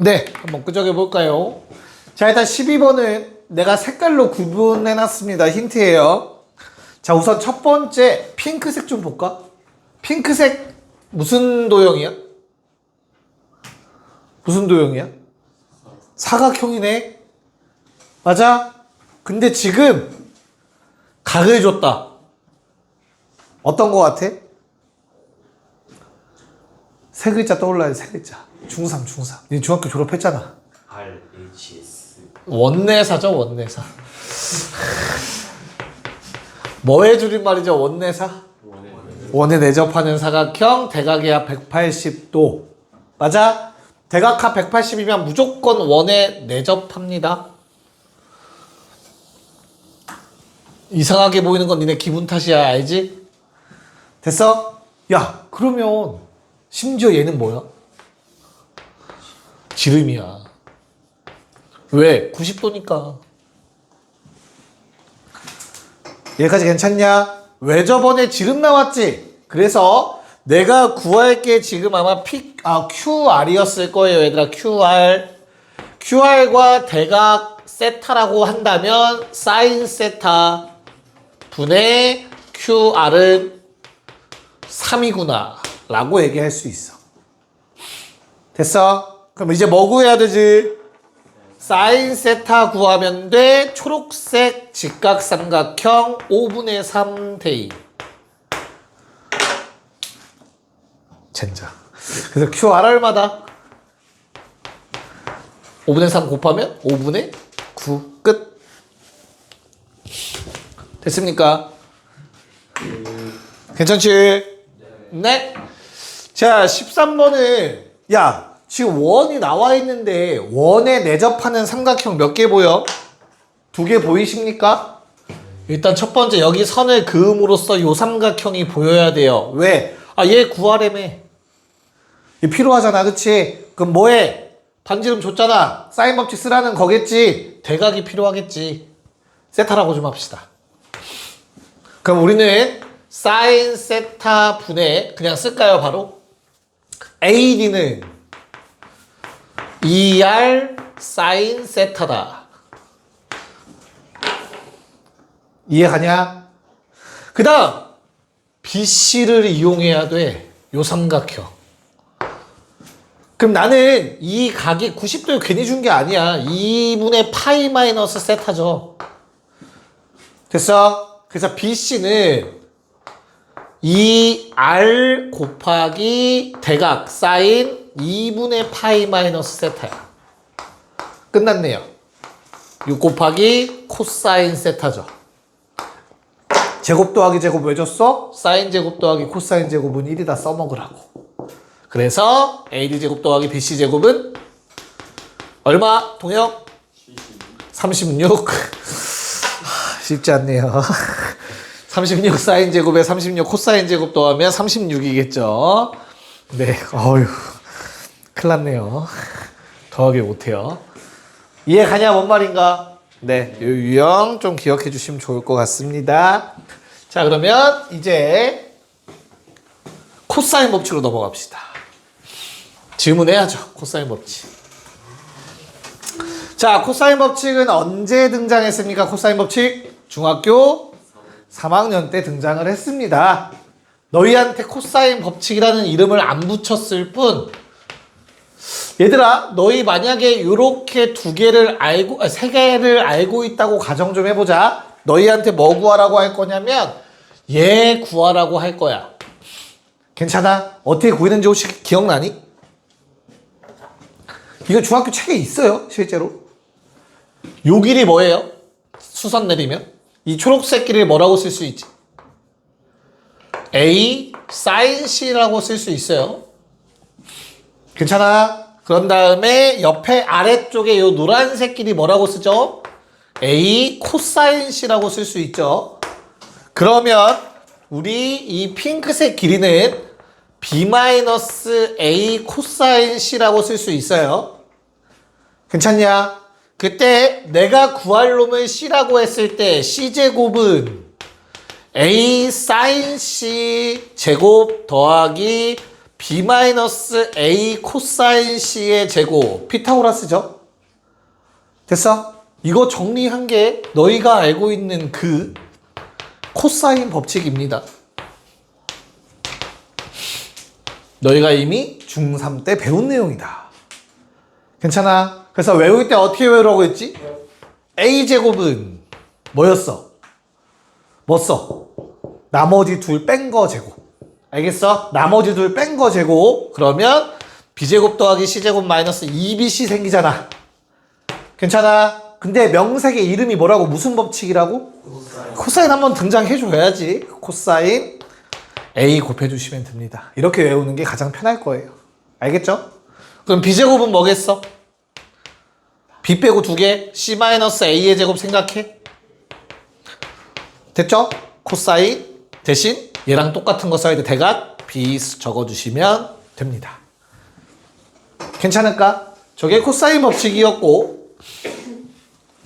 네, 한번 끄적여 볼까요? 자, 일단 12번은 내가 색깔로 구분해 놨습니다. 힌트예요. 자, 우선 첫 번째 핑크색 좀 볼까? 핑크색 무슨 도형이야? 무슨 도형이야? 사각형이네. 맞아? 근데 지금 각을 줬다. 어떤 거 같아? 세 글자 떠올라야 돼, 세 글자. 중3, 중3. 니 중학교 졸업했잖아. RHS. 원내사죠, 원내사. 뭐의 줄임말이죠, 원내사? 원에 내접하는 사각형, 대각의 합 180도. 맞아? 대각합 180이면 무조건 원에 내접합니다. 이상하게 보이는 건 니네 기분 탓이야, 알지? 됐어? 야, 그러면 심지어 얘는 뭐야? 지름이야. 왜? 90도니까. 여기까지 괜찮냐? 왜 저번에 지름 나왔지? 그래서 내가 구할게 지금 아마 QR이었을 거예요, 얘들아. QR과 대각 세타라고 한다면 사인 세타 분의 QR은 3이구나 라고 얘기할 수 있어. 됐어? 그럼 이제 뭐 구해야 되지? 사인 세타 구하면 돼. 초록색 직각삼각형 5분의 3 대입. 젠장. 그래서 QR 얼마다? 5분의 3 곱하면 5분의 9 끝. 됐습니까? 괜찮지? 네. 자, 13번은 야, 지금 원이 나와 있는데 원에 내접하는 삼각형 몇 개 보여? 2개 보이십니까? 일단 첫 번째 여기 선을 그음으로써 요 삼각형이 보여야 돼요. 왜? 얘 구하래며. 얘 필요하잖아, 그치? 그럼 뭐해? 반지름 줬잖아. 사인 법칙 쓰라는 거겠지. 대각이 필요하겠지. 세타라고 좀 합시다. 그럼 우리는 사인 세타 분의 그냥 쓸까요, 바로? AD는 ER 사인 세타다. 이해가냐? 그 다음 BC를 이용해야 돼. 요 삼각형. 그럼 나는 이 각이 90도를 괜히 준 게 아니야. 2분의 파이 마이너스 세타죠. 됐어? 그래서 BC는 ER 곱하기 대각 사인 2분의 파이 마이너스 세타야. 끝났네요. 6 곱하기 코사인 세타죠. 제곱 더하기 제곱 왜 줬어? 사인 제곱 더하기 코사인 제곱은 1이다 써먹으라고. 그래서 AD 제곱 더하기 BC 제곱은 얼마? 동혁? 36. 쉽지 않네요. 36 사인 제곱에 36 코사인 제곱 더하면 36이겠죠. 네, 어휴, 큰일 났네요. 더하기 못해요. 이해가냐, 뭔 말인가? 네, 이 유형 좀 기억해 주시면 좋을 것 같습니다. 자, 그러면 이제 코사인 법칙으로 넘어갑시다. 질문해야죠, 코사인 법칙. 자, 코사인 법칙은 언제 등장했습니까? 코사인 법칙? 중학교 3학년 때 등장을 했습니다. 너희한테 코사인 법칙이라는 이름을 안 붙였을 뿐, 얘들아, 너희 만약에 이렇게 3개를 알고 있다고 가정 좀 해보자. 너희한테 뭐 구하라고 할 거냐면 얘 구하라고 할 거야. 괜찮아? 어떻게 구했는지 혹시 기억나니? 이거 중학교 책에 있어요, 실제로. 요 길이 뭐예요? 수선 내리면 이 초록색 길을 뭐라고 쓸 수 있지? A sin C라고 쓸 수 있어요. 괜찮아? 그런 다음에 옆에 아래쪽에 요 노란색 길이 뭐라고 쓰죠? A 코사인 C라고 쓸 수 있죠. 그러면 우리 이 핑크색 길이는 B-A 코사인 C라고 쓸 수 있어요. 괜찮냐? 그때 내가 구할 놈을 C라고 했을 때 C제곱은 A sin C 제곱 더하기 B-A 코사인 C의 제곱 피타고라스죠? 됐어? 이거 정리한 게 너희가 알고 있는 그 코사인 법칙입니다. 너희가 이미 중3 때 배운 내용이다. 괜찮아? 그래서 외울 때 어떻게 외우라고 했지? A제곱은 뭐였어? 뭐 써? 나머지 둘 뺀 거 제곱. 알겠어? 나머지 둘 뺀 거 제곱. 그러면 B제곱 더하기 C제곱 마이너스 2BC 생기잖아. 괜찮아? 근데 명색의 이름이 뭐라고? 무슨 법칙이라고? 코사인 한번 등장해줘야지. 코사인 A 곱해주시면 됩니다. 이렇게 외우는 게 가장 편할 거예요. 알겠죠? 그럼 B제곱은 뭐겠어? B 빼고 2개, C-A의 제곱 생각해. 됐죠? 코사인 대신 얘랑 똑같은 거 써야 돼. 대각 B 적어주시면 됩니다. 괜찮을까? 저게 코사인 법칙이었고,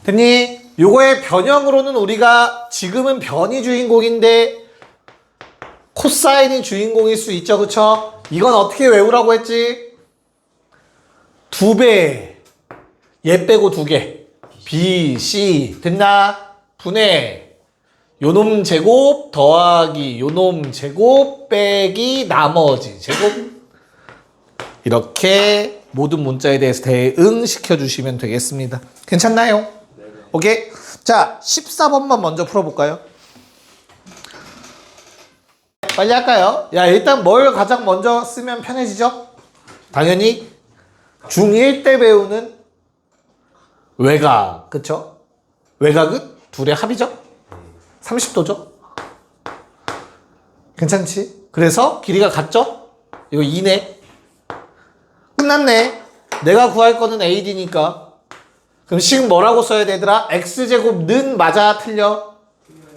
됐니? 요거의 변형으로는 우리가 지금은 변이 주인공인데 코사인이 주인공일 수 있죠. 그쵸? 이건 어떻게 외우라고 했지? 2배 얘 빼고 2개 B, C 됐나? 분해 요놈 제곱 더하기 요놈 제곱 빼기 나머지 제곱 이렇게 모든 문자에 대해서 대응시켜 주시면 되겠습니다. 괜찮나요? 오케이? 자, 14번만 먼저 풀어볼까요? 빨리 할까요? 야, 일단 뭘 가장 먼저 쓰면 편해지죠? 당연히 중1 때 배우는 외곽, 그쵸? 외곽은 둘의 합이죠? 30도죠? 괜찮지? 그래서 길이가 같죠? 이거 2네. 끝났네. 내가 구할 거는 AD니까. 그럼 식 뭐라고 써야 되더라? X제곱는 맞아? 틀려?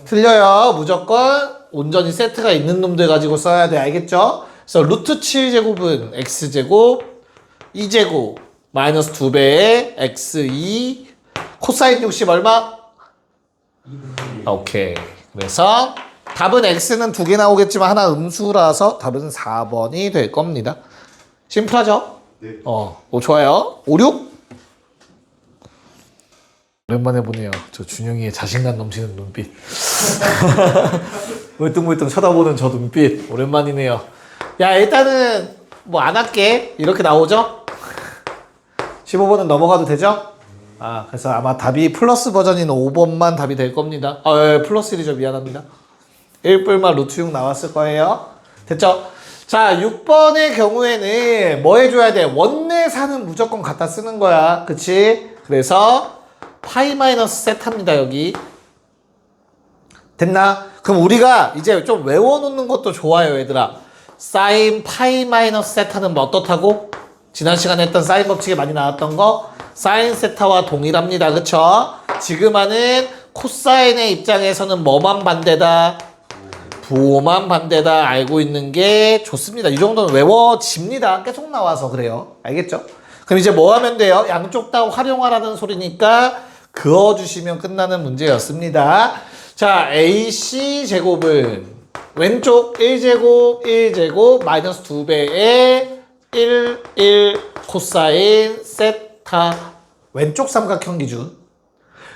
틀려요. 무조건 온전히 세트가 있는 놈들 가지고 써야 돼. 알겠죠? 그래서 루트 7제곱은 X제곱 2제곱 마이너스 2배의 X2 코사인 60 얼마? 오케이. 그래서 답은 X는 2개 나오겠지만 하나 음수라서 답은 4번이 될 겁니다. 심플하죠? 네. 오, 좋아요. 5, 6? 오랜만에 보네요. 저 준영이의 자신감 넘치는 눈빛. 멀뚱멀뚱 쳐다보는 저 눈빛. 오랜만이네요. 야, 일단은 뭐 안 할게. 이렇게 나오죠? 15번은 넘어가도 되죠? 그래서 아마 답이 플러스 버전인 5번만 답이 될 겁니다. 플러스 1이죠. 미안합니다. 1뿔만 루트 6 나왔을 거예요. 됐죠? 자, 6번의 경우에는 뭐 해줘야 돼? 원내사는 무조건 갖다 쓰는 거야. 그치? 그래서 파이 마이너스 세타입니다. 여기. 됐나? 그럼 우리가 이제 좀 외워놓는 것도 좋아요. 얘들아. 사인 파이 마이너스 세타는 뭐 어떻다고? 지난 시간에 했던 사인 법칙에 많이 나왔던 거 사인 세타와 동일합니다. 그쵸? 지금 하는 코사인의 입장에서는 뭐만 반대다? 부호만 반대다 알고 있는 게 좋습니다. 이 정도는 외워집니다. 계속 나와서 그래요. 알겠죠? 그럼 이제 뭐 하면 돼요? 양쪽 다 활용하라는 소리니까 그어주시면 끝나는 문제였습니다. 자, AC 제곱은 왼쪽 1제곱 1제곱 마이너스 2배의 1 코사인 세타 왼쪽 삼각형 기준.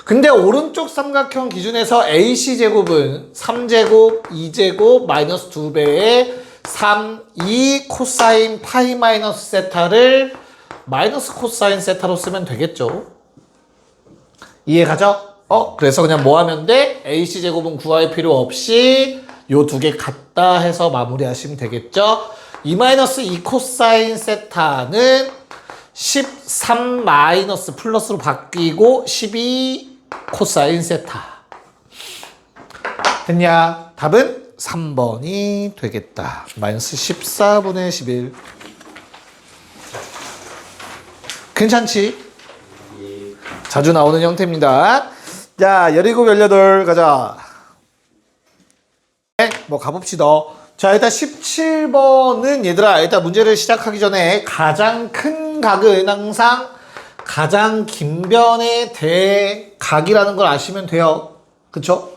근데 오른쪽 삼각형 기준에서 AC 제곱은 3제곱 2제곱 마이너스 2배의 2 코사인 파이 마이너스 세타를 마이너스 코사인 세타로 쓰면 되겠죠. 이해 가죠? 그래서 그냥 뭐 하면 돼? AC 제곱은 구할 필요 없이 요 두 개 같다 해서 마무리하시면 되겠죠. 2 코사인 세타는 13 마이너스 플러스로 바뀌고 12 코사인 세타. 됐냐? 답은 3번이 되겠다. 마이너스 14분의 11. 괜찮지? 자주 나오는 형태입니다. 자, 17, 18 가자. 네, 뭐 가봅시다. 자, 일단 17번은 얘들아, 일단 문제를 시작하기 전에 가장 큰 각은 항상 가장 긴 변의 대각이라는 걸 아시면 돼요. 그쵸?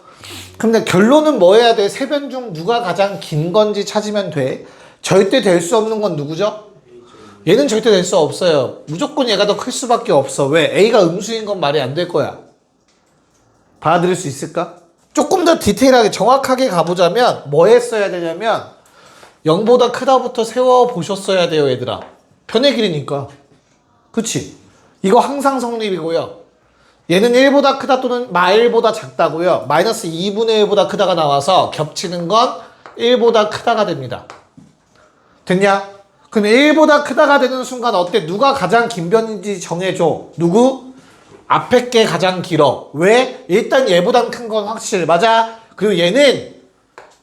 근데 결론은 뭐 해야 돼? 세 변 중 누가 가장 긴 건지 찾으면 돼. 절대 될 수 없는 건 누구죠? 얘는 절대 될 수 없어요. 무조건 얘가 더 클 수밖에 없어. 왜? A가 음수인 건 말이 안 될 거야. 받아들일 수 있을까? 조금 더 디테일하게 정확하게 가보자면 뭐 했어야 되냐면 0보다 크다부터 세워보셨어야 돼요, 얘들아. 편의 길이니까. 그치? 이거 항상 성립이고요. 얘는 1보다 크다 또는 마일보다 작다고요. 마이너스 2분의 1보다 크다가 나와서 겹치는 건 1보다 크다가 됩니다. 됐냐? 그럼 1보다 크다가 되는 순간 어때? 누가 가장 긴 변인지 정해줘. 누구? 앞에 게 가장 길어. 왜? 일단 얘보단 큰 건 확실. 맞아? 그리고 얘는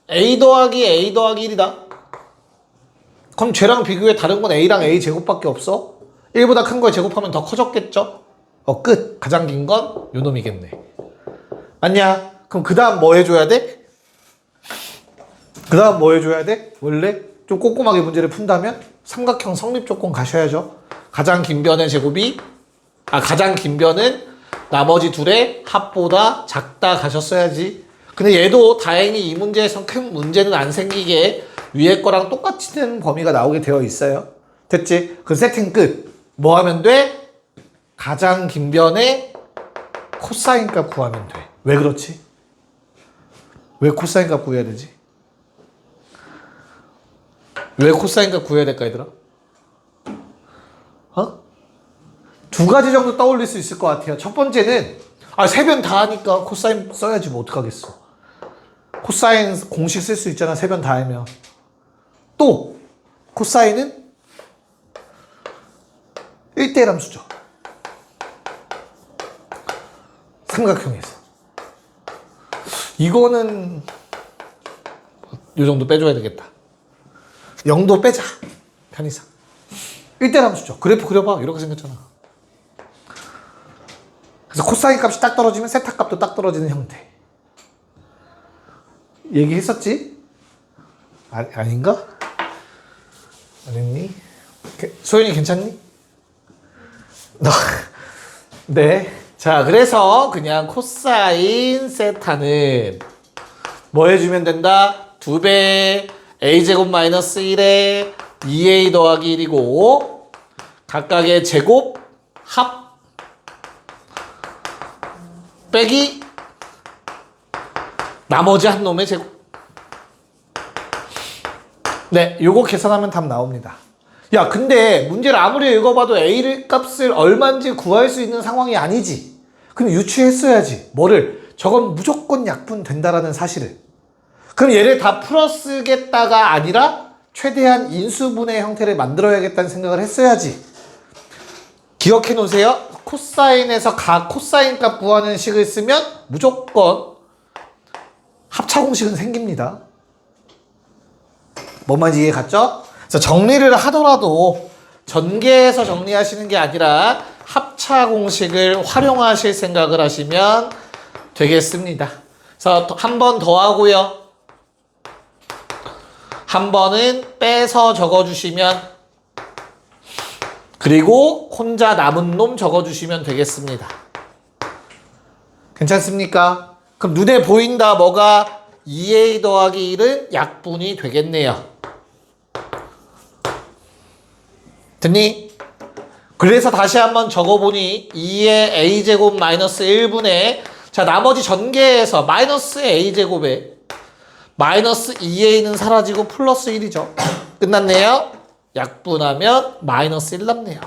A 더하기 A 더하기 1이다. 그럼 쟤랑 비교해 다른 건 A랑 A 제곱밖에 없어? 1보다 큰 걸 제곱하면 더 커졌겠죠? 끝. 가장 긴 건 요놈이겠네. 맞냐? 그럼 그 다음 뭐 해줘야 돼? 그 다음 뭐 해줘야 돼? 원래 좀 꼼꼼하게 문제를 푼다면 삼각형 성립 조건 가셔야죠. 가장 긴 변의 제곱이 가장 긴 변은 나머지 둘의 합보다 작다 가셨어야지. 근데 얘도 다행히 이 문제에선 큰 문제는 안 생기게 위에 거랑 똑같이 되는 범위가 나오게 되어 있어요. 됐지? 그 세팅 끝. 뭐 하면 돼? 가장 긴 변의 코사인 값 구하면 돼. 왜 그렇지? 왜 코사인 값 구해야 되지? 왜 코사인 값 구해야 될까, 얘들아? 두 가지 정도 떠올릴 수 있을 것 같아요. 첫 번째는 세 변 다 하니까 코사인 써야지 뭐 어떡하겠어. 코사인 공식 쓸 수 있잖아. 세 변 다 하면. 또 코사인은 1대1 함수죠. 삼각형에서. 이거는 요 정도 빼줘야 되겠다. 0도 빼자. 편의상. 1대1 함수죠. 그래프 그려봐. 이렇게 생겼잖아. 그래서 코사인 값이 딱 떨어지면 세타 값도 딱 떨어지는 형태. 얘기했었지? 아닌가? 아니니? 소연이 괜찮니? 네. 자, 그래서 그냥 코사인 세타는 뭐 해주면 된다? 2배 a제곱 마이너스 1에 2a 더하기 1이고 각각의 제곱 합 빼기 나머지 한 놈의 제곱. 네, 요거 계산하면 답 나옵니다. 야, 근데 문제를 아무리 읽어봐도 A 값을 얼마인지 구할 수 있는 상황이 아니지. 그럼 유추했어야지. 뭐를? 저건 무조건 약분 된다라는 사실을. 그럼 얘를 다 풀어쓰겠다가 아니라 최대한 인수분해 형태를 만들어야겠다는 생각을 했어야지. 기억해 놓으세요. 코사인에서 각 코사인 값 구하는 식을 쓰면 무조건 합차 공식은 생깁니다. 뭔 말인지 이해 갔죠? 그래서 정리를 하더라도 전개해서 정리하시는 게 아니라 합차 공식을 활용하실 생각을 하시면 되겠습니다. 그래서 한 번 더 하고요. 한 번은 빼서 적어주시면 그리고 혼자 남은 놈 적어주시면 되겠습니다. 괜찮습니까? 그럼 눈에 보인다 뭐가 2a 더하기 1은 약분이 되겠네요. 됐니? 그래서 다시 한번 적어보니 2의 a제곱 마이너스 1분의 자 나머지 전개해서 마이너스 a제곱에 마이너스 2a는 사라지고 플러스 1이죠. 끝났네요. 약분하면 마이너스 1 남네요.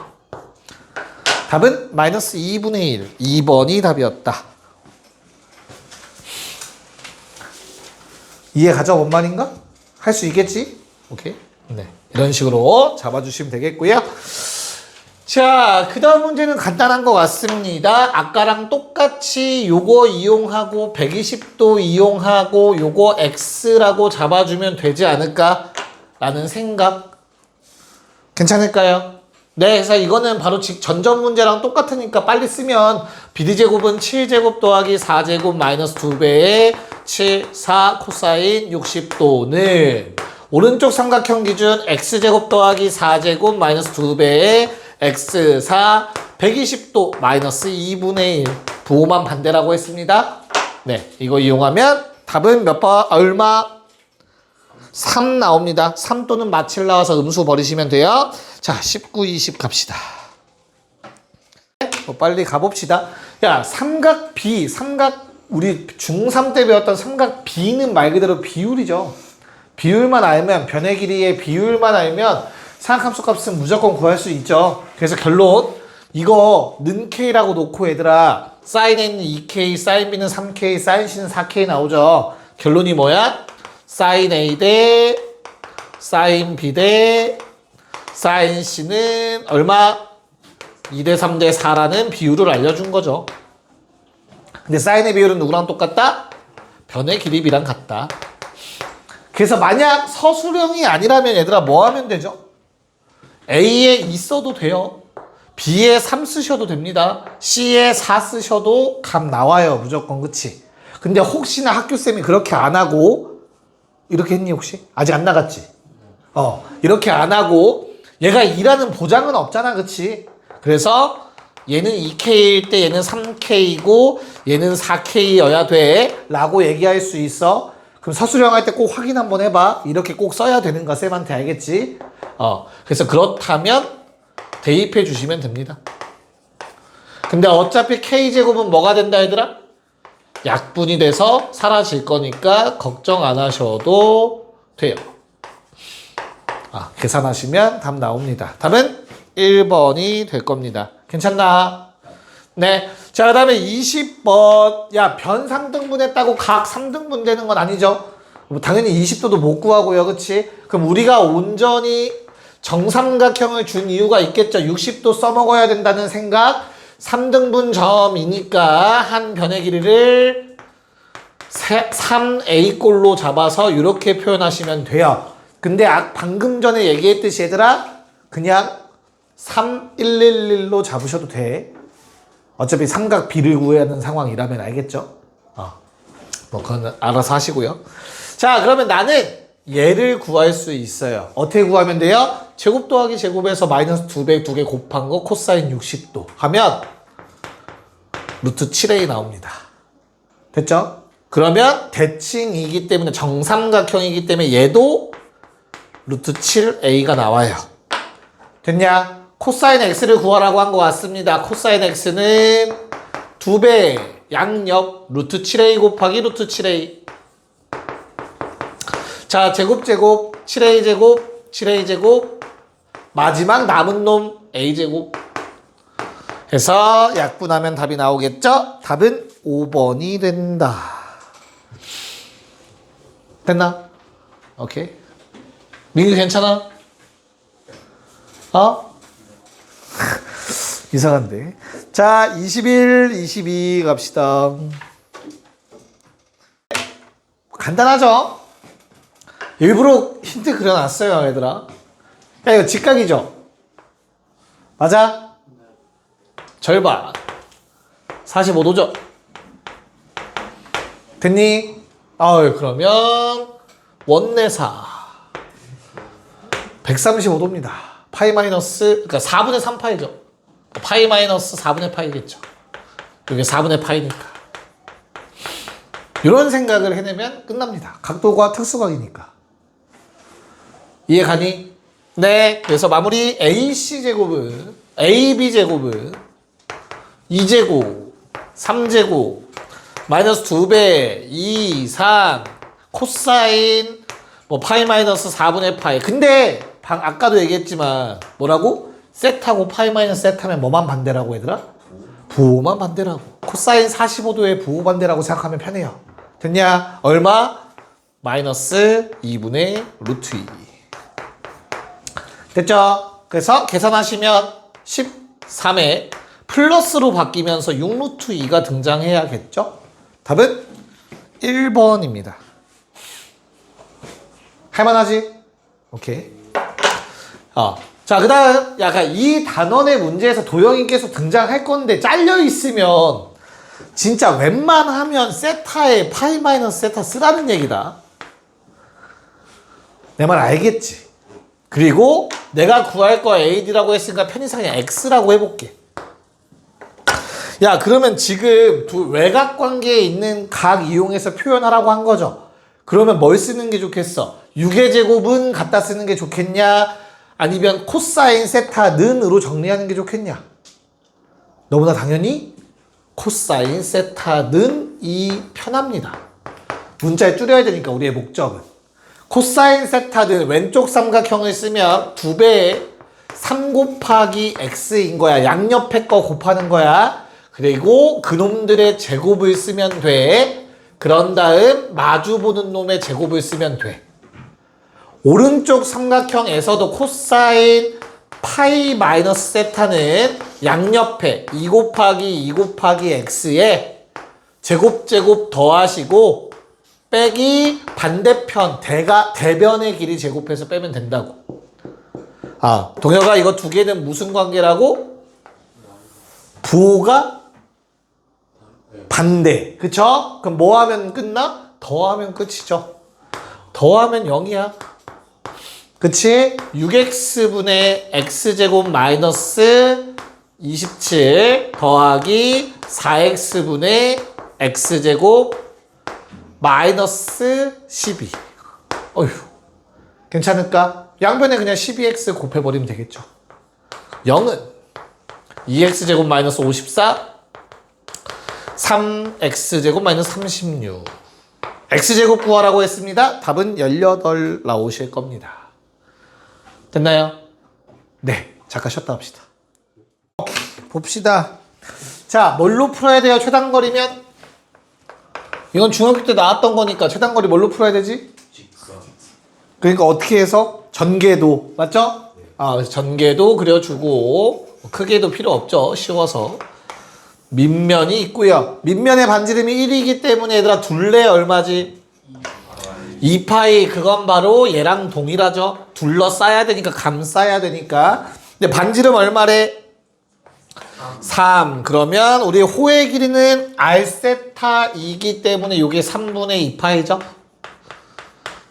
답은 마이너스 2분의 1. 2번이 답이었다. 이해 가죠? 뭔 말인가? 할 수 있겠지? 오케이. 네. 이런 식으로 잡아주시면 되겠고요. 자, 그 다음 문제는 간단한 것 같습니다. 아까랑 똑같이 요거 이용하고 120도 이용하고 요거 x라고 잡아주면 되지 않을까? 라는 생각. 괜찮을까요? 네, 그래서 이거는 바로 전전 문제랑 똑같으니까 빨리 쓰면 bd제곱은 7제곱 더하기 4제곱 마이너스 2배의 7, 4 코사인 60도는 오른쪽 삼각형 기준 x제곱 더하기 4제곱 마이너스 2배의 x, 4, 120도 마이너스 2분의 1 부호만 반대라고 했습니다. 네, 이거 이용하면 답은 몇 번, 얼마? 3 나옵니다. 3 또는 마칠 나와서 음수 버리시면 돼요. 자, 19, 20 갑시다. 빨리 가봅시다. 야, 삼각 B, 우리 중3 때 배웠던 삼각 B는 말 그대로 비율이죠. 비율만 알면, 변의 길이의 비율만 알면 삼각함수 값은 무조건 구할 수 있죠. 그래서 결론, 이거 는 K라고 놓고 얘들아, 사인 A는 2K, 사인 B는 3K, 사인 C는 4K 나오죠. 결론이 뭐야? 사인 A 대 사인 B 대 사인 C는 얼마? 2대 3대 4라는 비율을 알려준 거죠. 근데 사인의 비율은 누구랑 똑같다? 변의 길이 B랑 같다. 그래서 만약 서술형이 아니라면 얘들아 뭐 하면 되죠? A에 2 써도 돼요. B에 3 쓰셔도 됩니다. C에 4 쓰셔도 값 나와요. 무조건. 그치? 근데 혹시나 학교쌤이 그렇게 안 하고 이렇게 했니 혹시? 아직 안 나갔지? 이렇게 안 하고 얘가 2라는 보장은 없잖아. 그치? 그래서 얘는 2K일 때 얘는 3K이고 얘는 4K여야 돼 라고 얘기할 수 있어. 그럼 서술형 할 때 꼭 확인 한번 해봐. 이렇게 꼭 써야 되는 거 쌤한테 알겠지? 그래서 그렇다면 대입해 주시면 됩니다. 근데 어차피 K제곱은 뭐가 된다 얘들아? 약분이 돼서 사라질 거니까 걱정 안 하셔도 돼요. 계산하시면 답 나옵니다. 답은 1번이 될 겁니다. 괜찮나? 네. 자, 그 다음에 20번. 야, 변 3등분 했다고 각 3등분 되는 건 아니죠? 당연히 20도도 못 구하고요. 그치? 그럼 우리가 온전히 정삼각형을 준 이유가 있겠죠. 60도 써먹어야 된다는 생각. 3등분 점이니까 한 변의 길이를 3A꼴로 잡아서 이렇게 표현하시면 돼요. 근데 방금 전에 얘기했듯이 얘들아 그냥 3111로 잡으셔도 돼. 어차피 삼각 B를 구해야 하는 상황이라면 알겠죠? 뭐 그건 알아서 하시고요. 자, 그러면 나는 얘를 구할 수 있어요. 어떻게 구하면 돼요? 제곱 더하기 제곱에서 마이너스 2배 2개 곱한 거 코사인 60도 하면 루트 7a 나옵니다. 됐죠? 그러면 대칭이기 때문에 정삼각형이기 때문에 얘도 루트 7a가 나와요. 됐냐? 코사인 x를 구하라고 한 것 같습니다. 코사인 x는 2배 양옆 루트 7a 곱하기 루트 7a. 자, 제곱 7a 제곱 7a 제곱 마지막 남은 놈 a제곱 해서 약분하면 답이 나오겠죠? 답은 5번이 된다. 됐나? 오케이. 민규 괜찮아? 이상한데. 자, 21, 22 갑시다. 간단하죠? 일부러 힌트 그려놨어요, 얘들아. 야, 이거 직각이죠? 맞아? 절반. 45도죠? 됐니? 그러면 원내사 135도입니다. 파이 마이너스, 그러니까 4분의 3파이죠. 파이 마이너스 4분의 파이겠죠. 이게 4분의 파이니까. 이런 생각을 해내면 끝납니다. 각도가 특수각이니까. 이해 가니? 네. 그래서 마무리 AC제곱은, AB제곱은 2제곱, 3제곱, 마이너스 2배, 2, 3, 코사인, 파이 마이너스 4분의 파이. 근데, 아까도 얘기했지만, 뭐라고? 셋하고 파이 마이너스 셋하면 뭐만 반대라고 얘들아? 부호만 반대라고. 코사인 45도의 부호 반대라고 생각하면 편해요. 됐냐? 얼마? 마이너스 2분의 루트 2. 됐죠? 그래서 계산하시면 13에 플러스로 바뀌면서 6루트 2가 등장해야겠죠? 답은 1번입니다. 할만하지? 오케이. 자, 그 다음 약간 이 단원의 문제에서 도형이 계속 등장할 건데 잘려있으면 진짜 웬만하면 세타에 파이 마이너스 세타 쓰라는 얘기다. 내 말 알겠지? 그리고 내가 구할 거 AD라고 했으니까 편의상 그냥 X라고 해볼게. 야, 그러면 지금 두 외곽관계에 있는 각 이용해서 표현하라고 한 거죠. 그러면 뭘 쓰는 게 좋겠어? 6의 제곱은 갖다 쓰는 게 좋겠냐? 아니면 코사인 세타는으로 정리하는 게 좋겠냐? 너무나 당연히 코사인 세타는이 편합니다. 문자에 줄여야 되니까 우리의 목적은. 코사인 세타는 왼쪽 삼각형을 쓰면 2배의 3 곱하기 x인 거야. 양옆에 거 곱하는 거야. 그리고 그놈들의 제곱을 쓰면 돼. 그런 다음 마주보는 놈의 제곱을 쓰면 돼. 오른쪽 삼각형에서도 코사인 파이 마이너스 세타는 양옆에 2 곱하기 2 곱하기 x에 제곱 더하시고 빼기 반대편 대변의 길이 제곱해서 빼면 된다고. 아, 동혁아 이거 두 개는 무슨 관계라고? 부호가 반대. 그쵸? 그럼 뭐 하면 끝나? 더하면 끝이죠. 더하면 0이야. 그치? 6x분의 x제곱 마이너스 27 더하기 4x분의 x제곱 마이너스 12. 어휴. 괜찮을까? 양변에 그냥 12x 곱해버리면 되겠죠. 0은 2x제곱 마이너스 54 3x제곱 마이너스 36 x제곱 구하라고 했습니다. 답은 18 나오실 겁니다. 됐나요? 네. 잠깐 쉬었다 합시다. 오케이. 봅시다. 자, 뭘로 풀어야 돼요? 최단거리면? 이건 중학교 때 나왔던 거니까 최단거리 뭘로 풀어야 되지? 직선. 그러니까 어떻게 해서? 전개도. 맞죠? 아, 그래서 전개도 그려주고 크게도 필요 없죠. 쉬워서. 밑면이 있고요. 밑면의 반지름이 1이기 때문에 얘들아 둘레 얼마지? 2파이 그건 바로 얘랑 동일하죠. 둘러싸야 되니까 감싸야 되니까. 근데 반지름 얼마래? 3. 그러면 우리 호의 길이는 r세타이기 때문에 이게 3분의 2파이죠.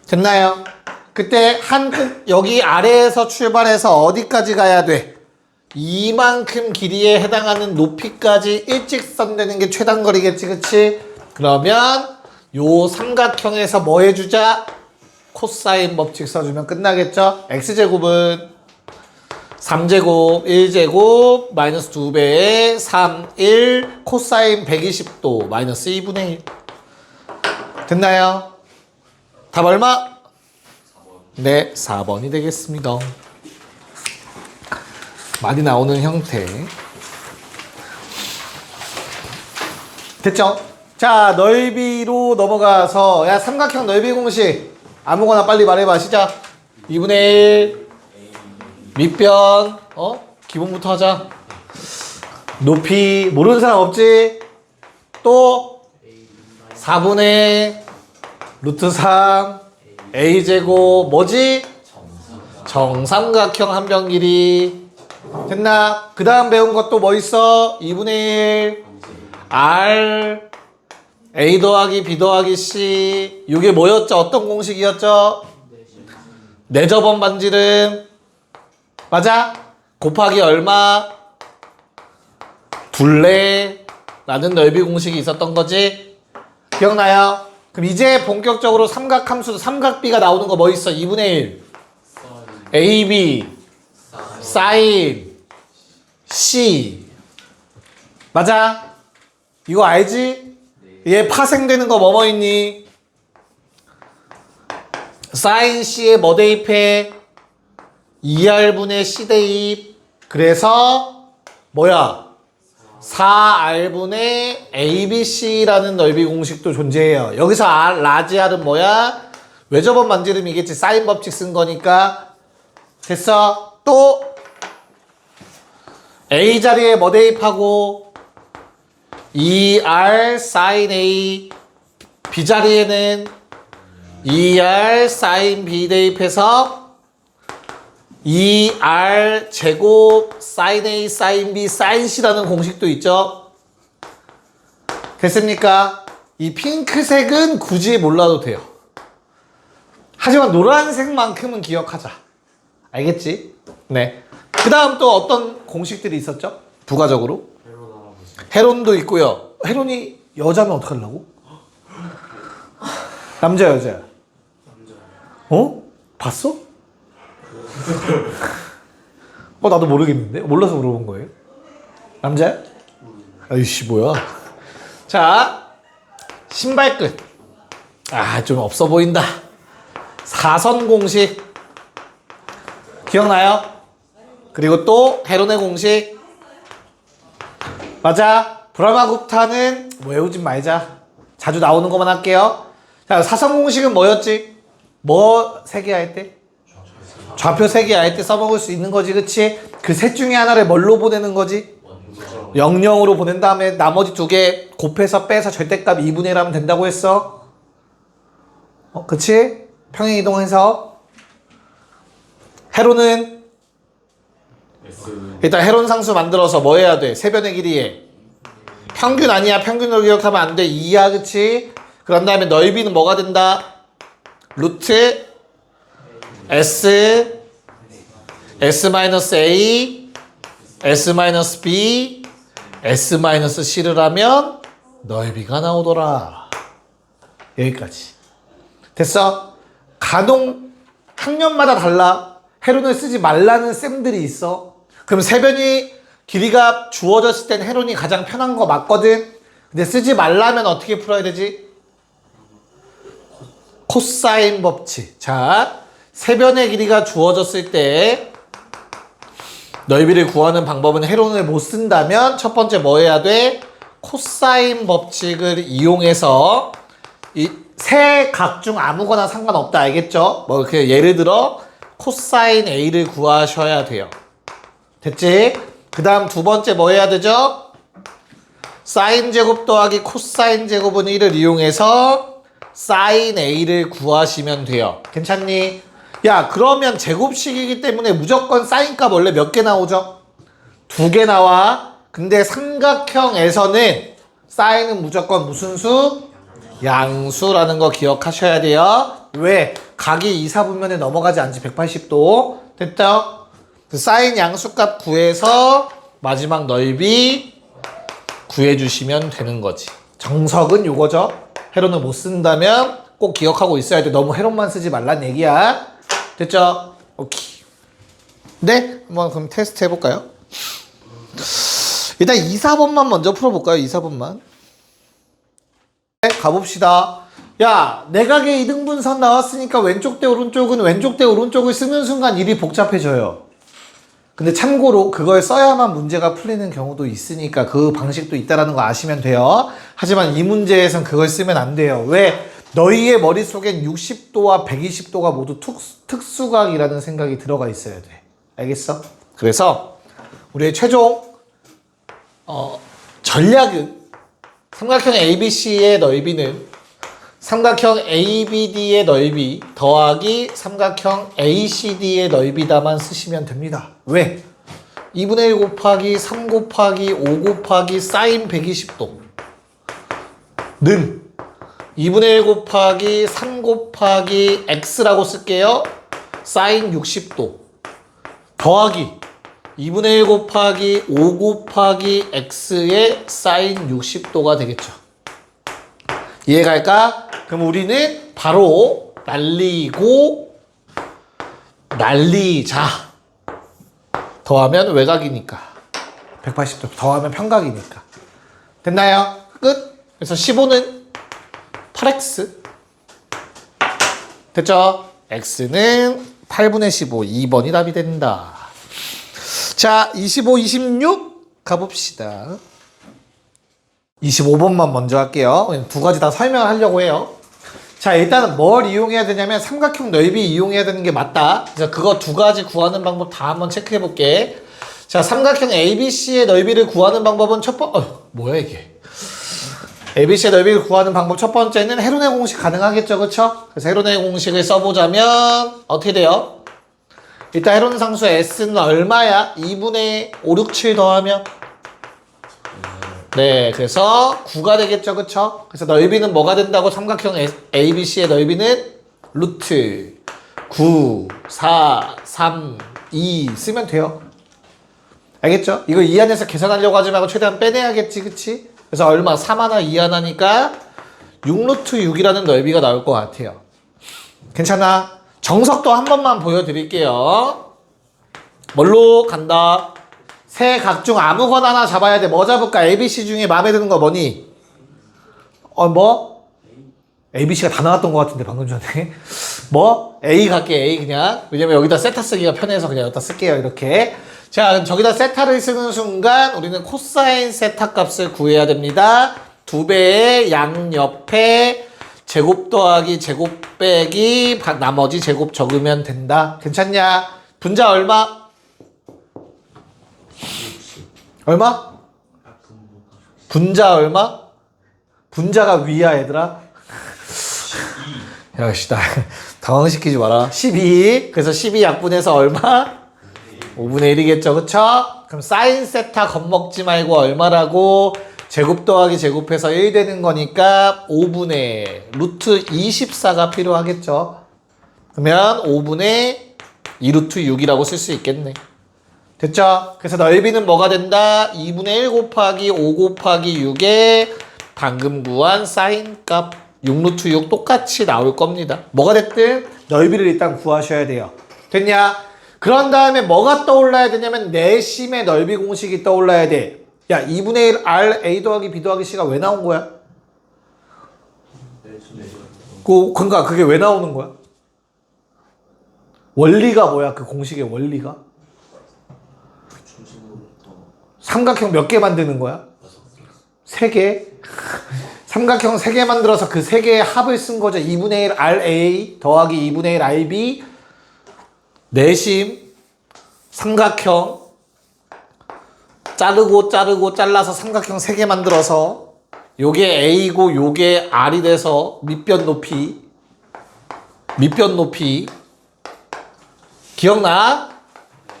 됐나요? 그때 여기 아래에서 출발해서 어디까지 가야 돼? 이만큼 길이에 해당하는 높이까지 일직선 되는 게 최단거리겠지, 그치? 그러면 요 삼각형에서 뭐 해주자? 코사인 법칙 써주면 끝나겠죠? x제곱은 3제곱, 1제곱, 마이너스 2배의 3, 1, 코사인 120도, 마이너스 2분의 1. 됐나요? 답 얼마? 4번. 네, 4번이 되겠습니다. 많이 나오는 형태. 됐죠? 자, 넓이로 넘어가서 야 삼각형 넓이 공식 아무거나 빨리 말해봐. 시작. 2분의 1 밑변 기본부터 하자. 높이 모르는 사람 없지? 또 4분의 루트 3 a제곱 뭐지? 정삼각형 한 변 길이. 됐나? 그 다음 배운 것도 뭐 있어? 2분의 1 r a 더하기 b 더하기 c. 이게 뭐였죠? 어떤 공식이었죠? 내저번 반지름 맞아? 곱하기 얼마? 둘레라는 넓이 공식이 있었던 거지? 기억나요? 그럼 이제 본격적으로 삼각함수 삼각비가 나오는 거 뭐 있어? 2분의 1 AB 사인 C 맞아? 이거 알지? 얘 파생되는 거 뭐뭐 있니? 사인 C에 뭐 대입해? 2R분의 C 대입. 그래서 뭐야? 4R분의 ABC라는 넓이 공식도 존재해요. 여기서 라지 R은 뭐야? 외접원 반지름이겠지. 사인 법칙 쓴 거니까. 됐어? 또 A 자리에 뭐 대입하고 2R sin A. B 자리에는 2R sin B 대입해서 2R 제곱 sin A sin B sin C라는 공식도 있죠. 됐습니까? 이 핑크색은 굳이 몰라도 돼요. 하지만 노란색만큼은 기억하자. 알겠지? 네. 그 다음 또 어떤 공식들이 있었죠? 부가적으로. 헤론도 있고요. 헤론이 여자면 어떡하려고? 남자 여자야? 어? 봤어? 나도 모르겠는데? 몰라서 물어본 거예요. 남자야? 아이씨 뭐야. 자, 신발끈. 좀 없어 보인다. 사선 공식 기억나요? 그리고 또 헤론의 공식 맞아. 브라마구프타는 외우진 말자. 자주 나오는 것만 할게요. 자, 사선 공식은 뭐였지? 뭐 세개할 때? 좌표 세개할 때 써먹을 수 있는 거지, 그치? 그 셋 중에 하나를 뭘로 보내는 거지? 00으로 보낸 다음에 나머지 두 개 곱해서 빼서 절대값 2분의 1 하면 된다고 했어. 그치? 평행 이동해서. 헤론은? 일단 헤론 상수 만들어서 뭐 해야 돼? 세변의 길이에 평균 아니야. 평균으로 기억하면 안 돼. 2야, 그치? 그런 다음에 넓이는 뭐가 된다? 루트 S S-A S-B S-C를 하면 넓이가 나오더라. 여기까지. 됐어? 간혹 학년마다 달라. 헤론을 쓰지 말라는 쌤들이 있어. 그럼 세변이 길이가 주어졌을 땐 헤론이 가장 편한 거 맞거든? 근데 쓰지 말라면 어떻게 풀어야 되지? 코사인 법칙. 자, 세변의 길이가 주어졌을 때 넓이를 구하는 방법은 헤론을 못 쓴다면 첫 번째 뭐 해야 돼? 코사인 법칙을 이용해서 이 세 각 중 아무거나 상관없다. 알겠죠? 뭐 이렇게 예를 들어 코사인 A를 구하셔야 돼요. 됐지? 그 다음 두 번째 뭐 해야 되죠? 사인 제곱 더하기 코사인 제곱은 1을 이용해서 사인 A를 구하시면 돼요. 괜찮니? 야, 그러면 제곱식이기 때문에 무조건 사인값 원래 몇 개 나오죠? 2개 나와. 근데 삼각형에서는 사인은 무조건 무슨 수? 양수라는 거 기억하셔야 돼요. 왜? 각이 2, 4분면에 넘어가지 않지. 180도. 됐죠? 그 사인 양수값 구해서 마지막 넓이 구해주시면 되는 거지. 정석은 요거죠. 헤론을 못 쓴다면 꼭 기억하고 있어야 돼. 너무 헤론만 쓰지 말란 얘기야. 됐죠? 오케이. 네? 한번 그럼 테스트 해볼까요? 일단 2, 4번만 먼저 풀어볼까요? 2, 4번만. 네, 가봅시다. 야, 내각의 이등분선 나왔으니까 왼쪽 대 오른쪽은 왼쪽 대 오른쪽을 쓰는 순간 일이 복잡해져요. 근데 참고로 그걸 써야만 문제가 풀리는 경우도 있으니까 그 방식도 있다는 거 아시면 돼요. 하지만 이 문제에선 그걸 쓰면 안 돼요. 왜? 너희의 머릿속엔 60도와 120도가 모두 특수각이라는 생각이 들어가 있어야 돼. 알겠어? 그래서 우리의 최종 전략은 삼각형 ABC의 넓이는 삼각형 ABD의 넓이 더하기 삼각형 ACD의 넓이다만 쓰시면 됩니다. 왜? 2분의 1 곱하기 3 곱하기 5 곱하기 사인 120도 는 2분의 1 곱하기 3 곱하기 x라고 쓸게요. 사인 60도 더하기 2분의 1 곱하기 5 곱하기 x의 사인 60도가 되겠죠. 이해갈까? 그럼 우리는 바로 날리고 날리자. 더하면 외곽이니까 180도 더하면 평각이니까. 됐나요? 끝. 그래서 15는 8x 됐죠? x는 8분의 15 2번이 답이 된다. 자, 25, 26 가봅시다. 25번만 먼저 할게요. 두 가지 다 설명을 하려고 해요. 자, 일단은 뭘 이용해야 되냐면 삼각형 넓이 이용해야 되는 게 맞다. 그래서 그거 두 가지 구하는 방법 다 한번 체크해 볼게. 자, 삼각형 ABC의 넓이를 구하는 방법은 뭐야 이게? ABC의 넓이를 구하는 방법 첫 번째는 헤론의 공식 가능하겠죠, 그쵸? 그래서 헤론의 공식을 써보자면 어떻게 돼요? 일단 헤론 상수 S는 얼마야? 2분의 5, 6, 7 더하면 네, 그래서 9가 되겠죠, 그쵸? 그래서 넓이는 뭐가 된다고? 삼각형 ABC의 넓이는 루트 9, 4, 3, 2 쓰면 돼요. 알겠죠? 이거 이 안에서 계산하려고 하지 말고 최대한 빼내야겠지, 그치? 그래서 얼마? 3 하나, 2 하나니까 6루트 6이라는 넓이가 나올 것 같아요. 괜찮아? 정석도 한 번만 보여드릴게요. 뭘로 간다? 세 각 중 아무거나 하나 잡아야 돼. 뭐 잡을까? ABC 중에 마음에 드는 거 뭐니? 뭐? ABC가 다 나왔던 것 같은데 방금 전에. 뭐? A 갈게. A 그냥. 왜냐면 여기다 세타 쓰기가 편해서 그냥 여기다 쓸게요. 이렇게. 자, 그럼 저기다 세타를 쓰는 순간 우리는 코사인 세타 값을 구해야 됩니다. 2배의 양옆에 제곱 더하기 제곱 빼기 나머지 제곱 적으면 된다. 괜찮냐? 분자 얼마? 얼마? 분자 얼마? 분자가 위야 얘들아. 야, 씨, 나 당황시키지 마라. 12. 그래서 12 약분해서 얼마? 5분의 1이겠죠. 그쵸? 그럼 사인 세타 겁먹지 말고 얼마라고? 제곱 더하기 제곱해서 1 되는 거니까 5분의 루트 24가 필요하겠죠. 그러면 5분의 2루트 6이라고 쓸 수 있겠네. 됐죠? 그래서 넓이는 뭐가 된다? 2분의 1 곱하기 5 곱하기 6에 방금 구한 사인 값 6루트 6 똑같이 나올 겁니다. 뭐가 됐든 넓이를 일단 구하셔야 돼요. 됐냐? 그런 다음에 뭐가 떠올라야 되냐면 내심의 넓이 공식이 떠올라야 돼. 야, 2분의 1 R A 더하기 B 더하기 C가 왜 나온 거야? 그러니까 그게 왜 나오는 거야? 원리가 뭐야? 그 공식의 원리가? 삼각형 몇 개 만드는 거야? 3개? 삼각형 3개 만들어서 그 3개의 합을 쓴 거죠. 2분의 1 RA 더하기 2분의 1 RB 내심 삼각형 자르고 잘라서 삼각형 3개 만들어서 요게 A고 요게 R이 돼서 밑변 높이 기억나?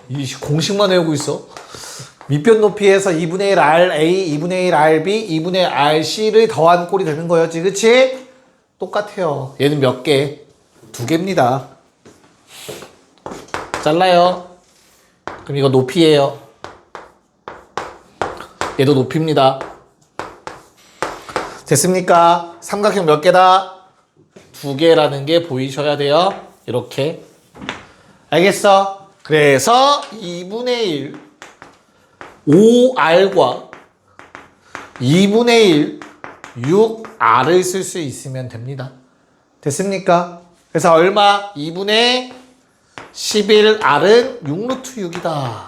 이 공식만 외우고 있어. 밑변 높이에서 2분의 1 RA, 2분의 1 RB, 2분의 1 RC를 더한 꼴이 되는 거였지. 그치? 똑같아요. 얘는 몇 개? 2개입니다. 잘라요. 그럼 이거 높이에요. 얘도 높이입니다. 됐습니까? 삼각형 몇 개다? 2개라는 게 보이셔야 돼요. 이렇게. 알겠어? 그래서 2분의 1 5R과 2분의 1 6R을 쓸 수 있으면 됩니다. 됐습니까? 그래서 얼마? 2분의 11R은 6루트 6이다.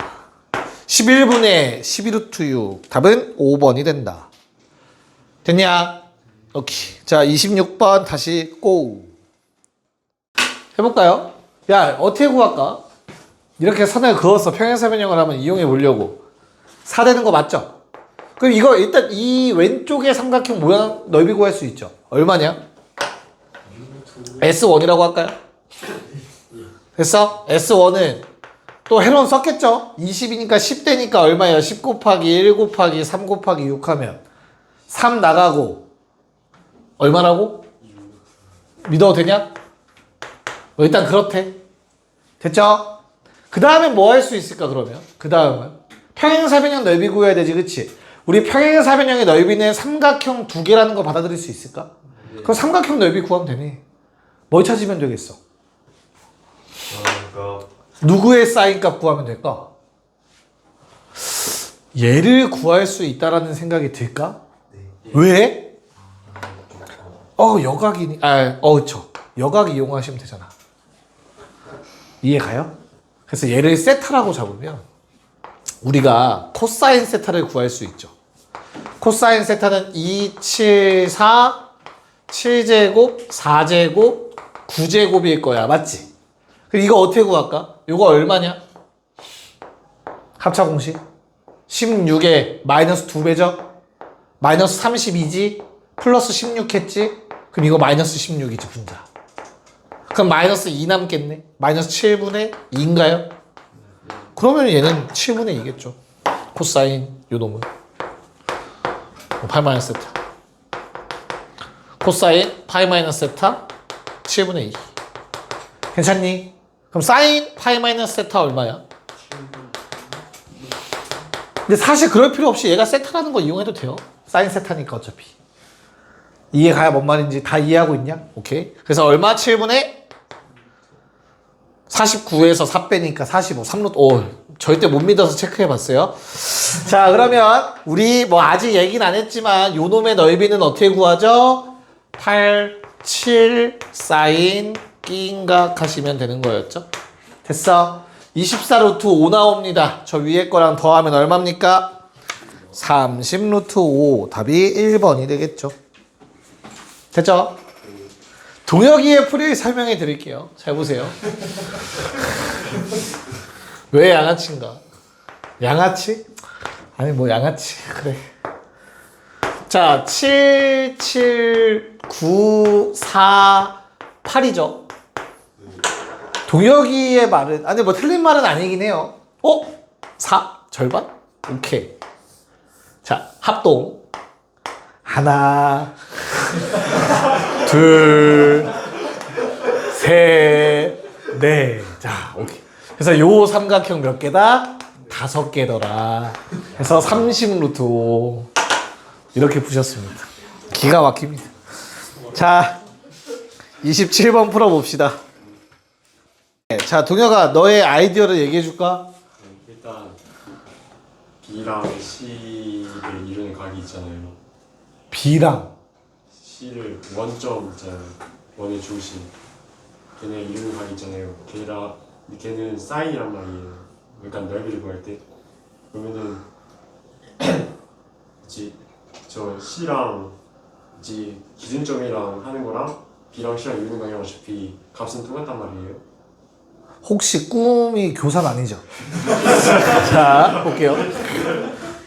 11분의 12루트 6. 답은 5번이 된다. 됐냐? 오케이. 자, 26번 다시 고! 해볼까요? 야, 어떻게 구할까? 이렇게 선을 그었어. 평행사변형을 한번 이용해 보려고. 4 되는 거 맞죠? 그럼 이거 일단 이 왼쪽의 삼각형 모양 넓이 구할 수 있죠. 얼마냐? S1이라고 할까요? 됐어? S1은 또 해론 썼겠죠? 20이니까 10대니까 얼마예요? 10 곱하기 1 곱하기 3 곱하기 6 하면 3 나가고 얼마라고? 믿어도 되냐? 일단 그렇대. 됐죠? 그 다음에 뭐 할 수 있을까 그러면? 그 다음은 평행사변형 넓이 구해야 되지, 그치? 우리 평행사변형의 넓이는 삼각형 2개라는 거 받아들일 수 있을까? 그럼 삼각형 넓이 구하면 되네. 뭘 찾으면 되겠어? 누구의 사인값 구하면 될까? 얘를 구할 수 있다라는 생각이 들까? 왜? 여각이니? 그쵸. 여각 이용하시면 되잖아. 이해 가요? 그래서 얘를 세타라고 잡으면 우리가 코사인 세타를 구할 수 있죠. 코사인 세타는 2, 7, 4, 7제곱, 4제곱, 9제곱일 거야. 맞지? 그럼 이거 어떻게 구할까? 이거 얼마냐? 합차 공식. 16에 마이너스 2배죠? 마이너스 32지? 플러스 16 했지? 그럼 이거 마이너스 16이지, 분자. 그럼 마이너스 2 남겠네? 마이너스 7분의 2인가요? 그러면 얘는 7분의 2겠죠. 코사인 요 놈은 8 세타. 코사인 파이 마이너스 세타 7분의 2. 괜찮니? 그럼 사인 파이 마이너스 세타 얼마야? 근데 사실 그럴 필요 없이 얘가 세타라는 거 이용해도 돼요. 사인 세타니까 어차피. 이해가야 뭔 말인지 다 이해하고 있냐? 오케이. 그래서 얼마? 7분의 49에서 4 빼니까 45. 3루트. 오, 절대 못 믿어서 체크해 봤어요. 자, 그러면 우리 뭐 아직 얘기는 안 했지만 요 놈의 넓이는 어떻게 구하죠? 8, 7 사인 끼인각 하시면 되는 거였죠. 됐어. 24 루트 5 나옵니다. 저 위에 거랑 더하면 얼마입니까? 30 루트 5. 답이 1번이 되겠죠. 됐죠? 동혁이의 풀이를 설명해 드릴게요. 잘 보세요. 왜 양아치인가? 양아치? 아니 뭐 양아치 그래. 자, 7, 7, 9, 4, 8이죠. 동혁이의 말은 아니 뭐 틀린 말은 아니긴 해요. 4 절반? 오케이. 자, 합동. 하나, 둘, 셋, 넷. 자, 오케이. 그래서 요 삼각형 몇 개다? 5개더라. 그래서 30 루트 5. 이렇게 푸셨습니다. 기가 막힙니다. 자, 27번 풀어봅시다. 자, 동혁아, 너의 아이디어를 얘기해 줄까? 일단 B랑 C를 이루는 각이 있잖아요. B랑 C를 원점 있잖아요. 원의 중심. 걔네 이루는 각이 있잖아요. 걔는 사인이란 말이에요. 그러니까 넓이를 구할 때 그러면은 그치 저 C랑 그치 기준점이랑 하는 거랑 B랑 C랑 이루는 각이랑 어차피 값은 똑같단 말이에요. 혹시 꿈이 교산 아니죠? 자, 볼게요.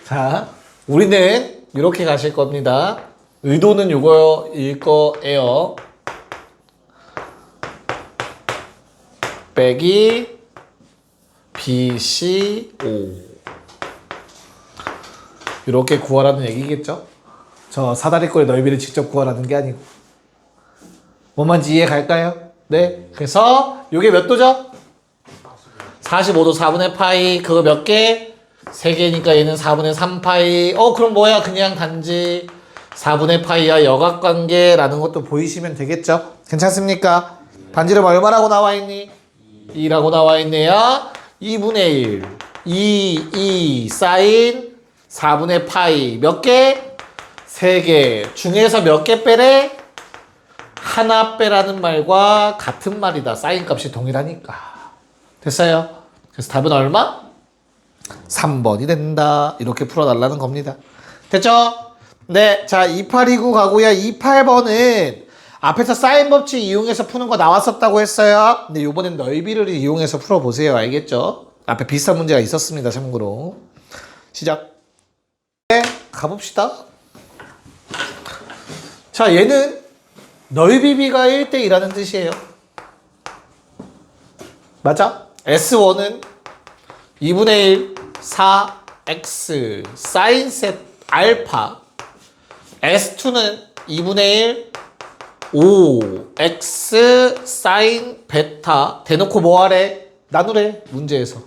자, 우리는 이렇게 가실 겁니다. 의도는 요거일 거예요. 빼기 BC 5 이렇게 구하라는 얘기겠죠? 저 사다리꼴의 넓이를 직접 구하라는 게 아니고 뭔 말인지 이해 갈까요? 네. 그래서 요게 몇 도죠? 45도 4분의 파이. 그거 몇 개? 3개니까 얘는 4분의 3파이. 그럼 뭐야? 그냥 단지 4분의 파이와 여각관계라는 것도 보이시면 되겠죠? 괜찮습니까? 반지름 얼마라고 나와 있니? 2라고 나와 있네요. 2분의 1 2 사인 4분의 파이 몇 개? 3개. 중에서 몇 개 빼래? 하나 빼라는 말과 같은 말이다. 사인 값이 동일하니까. 됐어요? 그래서 답은 얼마? 3번이 된다. 이렇게 풀어달라는 겁니다. 됐죠? 네. 자, 2829 가고요. 28번은 앞에서 사인 법칙 이용해서 푸는 거 나왔었다고 했어요. 근데 요번엔 넓이를 이용해서 풀어보세요. 알겠죠? 앞에 비슷한 문제가 있었습니다. 참고로. 시작. 네, 가봅시다. 자, 얘는 넓이 B가 1대2라는 뜻이에요. 맞아? S1은 2분의 1 4x 사인 셋 알파. S2는 2분의 1 5x 사인 베타. 대놓고 뭐 하래? 나누래. 문제에서.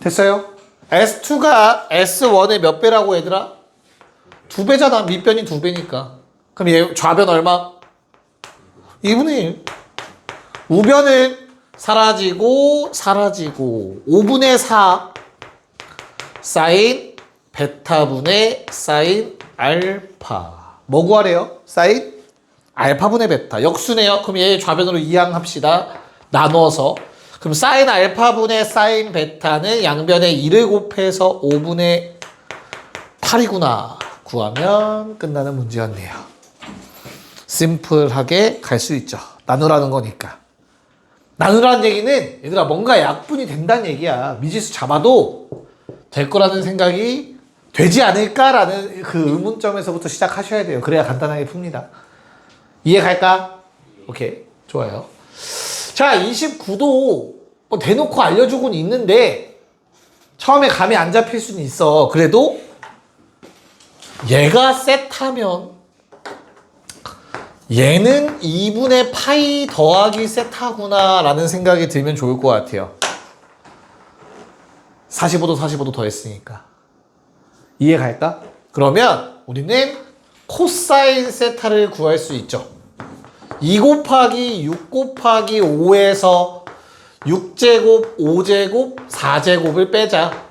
됐어요? S2가 S1의 몇 배라고 얘들아? 2배잖아. 밑변이 2배니까. 그럼 얘 좌변 얼마? 2분의 1. 우변은 사라지고 5분의 4 사인 베타분의 사인 알파. 뭐 구하래요? 사인 알파분의 베타. 역수네요. 그럼 얘 좌변으로 이항합시다. 나눠서. 그럼 사인 알파분의 사인 베타는 양변에 2를 곱해서 5분의 8이구나. 구하면 끝나는 문제였네요. 심플하게 갈 수 있죠. 나누라는 거니까. 나누라는 얘기는 얘들아 뭔가 약분이 된다는 얘기야. 미지수 잡아도 될 거라는 생각이 되지 않을까라는 그 의문점에서부터 시작하셔야 돼요. 그래야 간단하게 풉니다. 이해 갈까? 오케이. 좋아요. 자, 29도 뭐 대놓고 알려주고는 있는데 처음에 감이 안 잡힐 수는 있어. 그래도 얘가 셋하면 얘는 2분의 파이 더하기 세타구나 라는 생각이 들면 좋을 것 같아요. 45도 더했으니까. 이해 갈까? 그러면 우리는 코사인 세타를 구할 수 있죠. 2 곱하기 6 곱하기 5에서 6제곱, 5제곱, 4제곱을 빼자.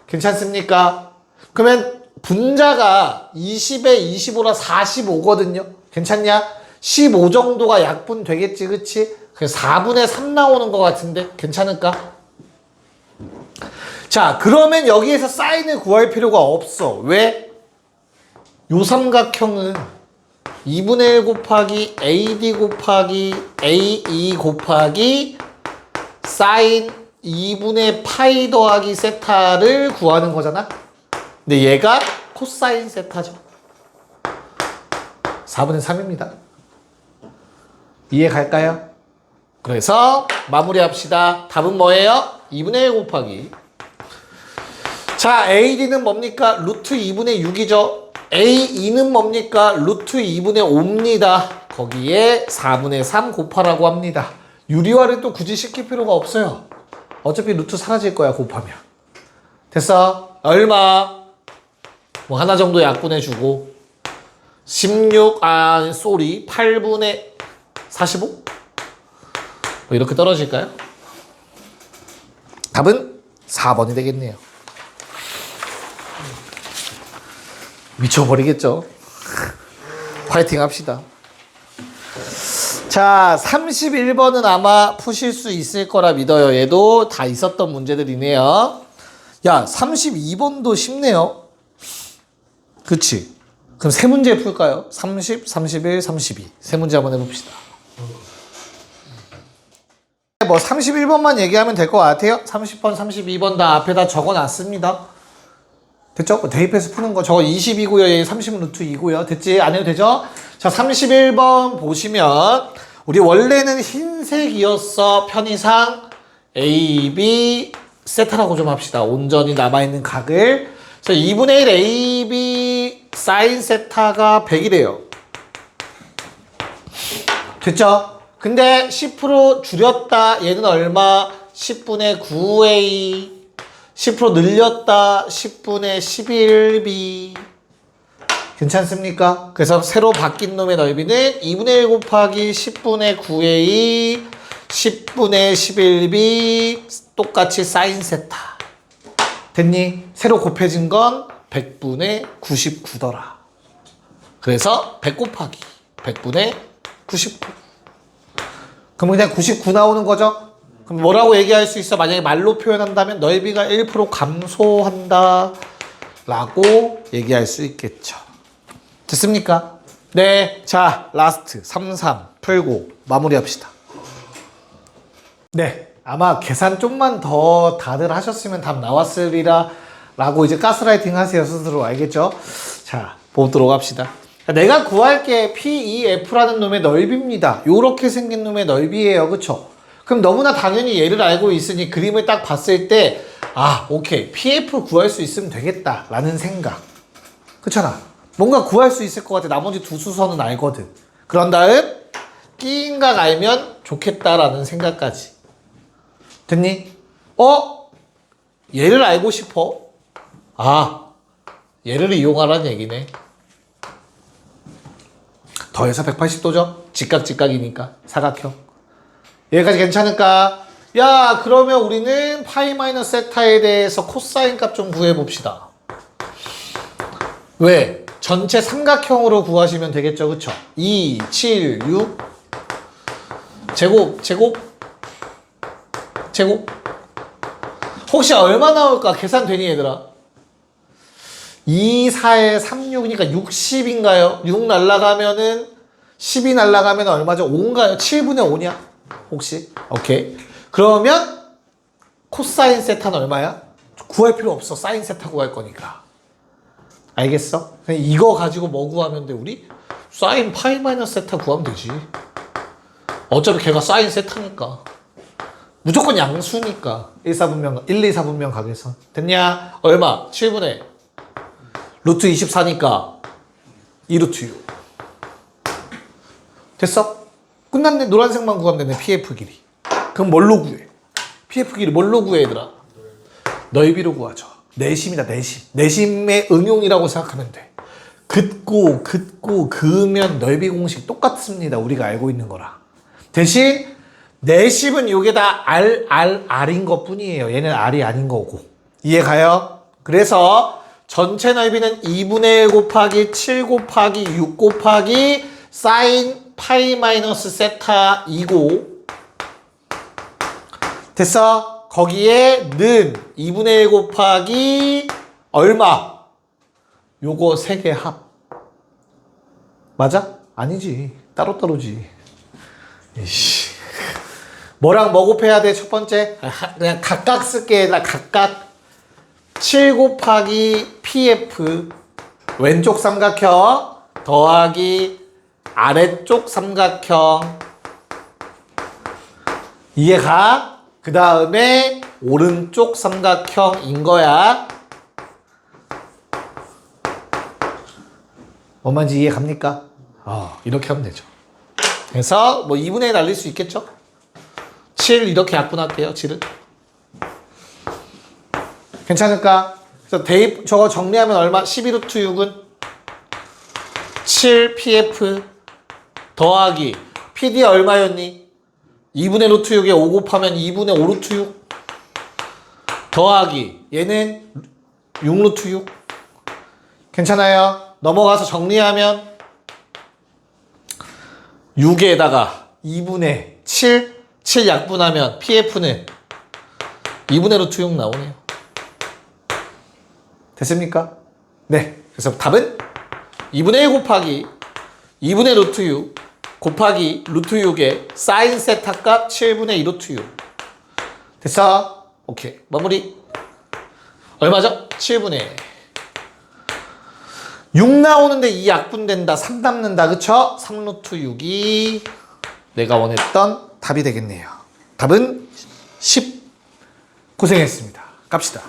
괜찮습니까? 그러면 분자가 20에 25라 45거든요. 괜찮냐? 15 정도가 약분 되겠지, 그치? 그래서 4분의 3 나오는 것 같은데 괜찮을까? 자, 그러면 여기에서 사인을 구할 필요가 없어. 왜? 요 삼각형은 2분의 1 곱하기 AD 곱하기 AE 곱하기 사인 2분의 파이 더하기 세타를 구하는 거잖아. 근데 얘가 코사인 세타죠. 4분의 3입니다. 이해 갈까요? 그래서 마무리합시다. 답은 뭐예요? 2분의 1 곱하기. 자, AD는 뭡니까? 루트 2분의 6이죠. AE는 뭡니까? 루트 2분의 5입니다. 거기에 4분의 3 곱하라고 합니다. 유리화를 또 굳이 시킬 필요가 없어요. 어차피 루트 사라질 거야, 곱하면. 됐어? 얼마? 뭐 하나 정도 약분해주고 8분의 45? 뭐 이렇게 떨어질까요? 답은 4번이 되겠네요. 미쳐버리겠죠? 파이팅 합시다. 자, 31번은 아마 푸실 수 있을 거라 믿어요. 얘도 다 있었던 문제들이네요. 야, 32번도 쉽네요. 그치? 그럼 세 문제 풀까요? 30, 31, 32. 세 문제 한번 해봅시다. 뭐 31번만 얘기하면 될 것 같아요. 30번, 32번 다 앞에다 적어놨습니다. 됐죠? 대입해서 푸는 거. 저거 20이고요. 얘 30 루트 2고요. 됐지? 안 해도 되죠? 자, 31번 보시면 우리 원래는 흰색이었어. 편의상 A, B 세타라고 좀 합시다. 온전히 남아있는 각을. 자, 2분의 1 A, B 사인 세타가 100이래요. 됐죠? 근데 10% 줄였다. 얘는 얼마? 10분의 9A 10% 늘렸다. 10분의 11B. 괜찮습니까? 그래서 새로 바뀐 놈의 넓이는 2분의 1 곱하기 10분의 9A 10분의 11B 똑같이 사인 세타. 됐니? 새로 곱해진 건 100분의 99더라. 그래서 100 곱하기 100분의 99. 그럼 그냥 99 나오는 거죠? 그럼 뭐라고 얘기할 수 있어? 만약에 말로 표현한다면 넓이가 1% 감소한다 라고 얘기할 수 있겠죠. 됐습니까? 네. 자, 라스트 33 풀고 마무리합시다. 네. 아마 계산 좀만 더 다들 하셨으면 답 나왔으리라 라고 이제 가스라이팅 하세요. 스스로. 알겠죠? 자, 보도록 합시다. 내가 구할 게 PEF라는 놈의 넓이입니다. 요렇게 생긴 놈의 넓이에요. 그쵸? 그럼 너무나 당연히 얘를 알고 있으니 그림을 딱 봤을 때 아, 오케이. PF 구할 수 있으면 되겠다 라는 생각. 그렇잖아. 뭔가 구할 수 있을 것 같아. 나머지 두 수선은 알거든. 그런 다음 끼인각 알면 좋겠다라는 생각까지. 됐니? 얘를 알고 싶어? 아, 얘를 이용하라는 얘기네. 더해서 180도죠? 직각이니까. 사각형. 여기까지 괜찮을까? 야, 그러면 우리는 파이 마이너스 세타에 대해서 코사인 값 좀 구해봅시다. 왜? 전체 삼각형으로 구하시면 되겠죠, 그쵸? 2, 7, 6 제곱 혹시 얼마 나올까? 계산 되니 얘들아? 2, 4에 3, 6이니까 60인가요? 6 날라가면은 10이 날라가면 얼마죠? 5인가요? 7분의 5냐? 혹시? 오케이. 그러면 코사인 세타는 얼마야? 구할 필요 없어. 사인 세타 구할 거니까. 알겠어? 그냥 이거 가지고 뭐 구하면 돼 우리? 사인 파이 마이너스 세타 구하면 되지. 어차피 걔가 사인 세타니까. 무조건 양수니까. 1, 4분면 1, 2, 4분면 각에서. 됐냐? 얼마? 7분의 루트 24니까 2루트 6. 됐어? 끝났네. 노란색만 구하면 되네. PF 길이. 그럼 뭘로 구해? PF 길이 뭘로 구해 얘들아? 넓이로 구하죠. 내심이다. 내심. 내심의 응용이라고 생각하면 돼. 긋고 그으면 넓이 공식 똑같습니다. 우리가 알고 있는 거랑. 대신 내십은 요게 다 R인 것 뿐이에요. 얘는 R이 아닌 거고. 이해가요? 그래서 전체 넓이는 2분의 1 곱하기 7 곱하기 6 곱하기 사인 파이 마이너스 세타이고, 됐어? 거기에 는 2분의 1 곱하기 얼마? 요거 3개 합. 맞아? 아니지. 따로따로지. 이씨. 뭐랑 뭐 곱해야 돼? 첫 번째? 그냥 각각 쓸게. 나 각각 7 곱하기 PF 왼쪽 삼각형 더하기 아래쪽 삼각형. 이해가? 그 다음에 오른쪽 삼각형인 거야. 뭔 말인지 이해 갑니까? 이렇게 하면 되죠. 그래서 뭐 2분의 1 날릴 수 있겠죠? 7 이렇게 약분할게요. 7은. 괜찮을까? 그래서 대입 저거 정리하면 얼마? 12루트 6은 7 PF 더하기 PD 얼마였니? 2분의 루트 6에 5 곱하면 2분의 5 루트 6 더하기 얘는 6 루트 6. 괜찮아요? 넘어가서 정리하면 6에다가 2분의 7 약분하면 PF는 2분의 루트 6 나오네요. 됐습니까? 네. 그래서 답은 2분의 1 곱하기 2분의 루트 6 곱하기 루트 6의 사인 세타 값 7분의 2 루트 6. 됐어? 오케이. 마무리. 얼마죠? 7분의 6 나오는데 2 약분된다. 3 남는다. 그쵸? 3 루트 6이 내가 원했던 답이 되겠네요. 답은 10. 고생했습니다. 갑시다.